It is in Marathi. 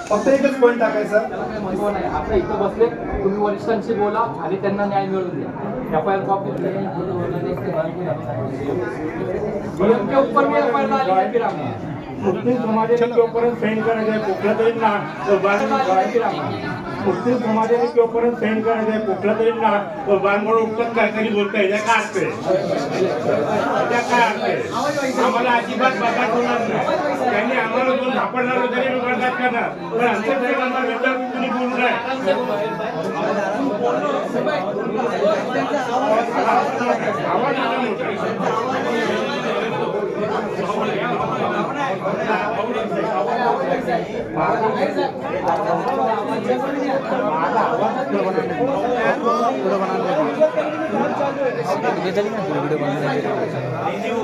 फक्त एकच पॉईंट टाकायचा. आता इथं बसले, तुम्ही वरिष्ठांशी बोला आणि त्यांना न्याय मिळवून द्या. FIR कॉपी के ऊपर में FIR डाली है फिर आपने मुस्लिम समाजाने के ऊपर सेंड करा जाए कुठला तरी ना मुस्लिम समाजाने के ऊपर सेंड करा जाए कुठला तरी ना बांगोळ उपटत काहीतरी बोलताय त्या काय असते त्या काय असते आम्हाला अजिबात बघत होणार नाही. त्यांनी आम्हाला दोन सापडणार तरी बघत करणार पण आमच्या साहेबांना विचार तुम्ही बोलू नये. आवाज आला मोठा वीडियो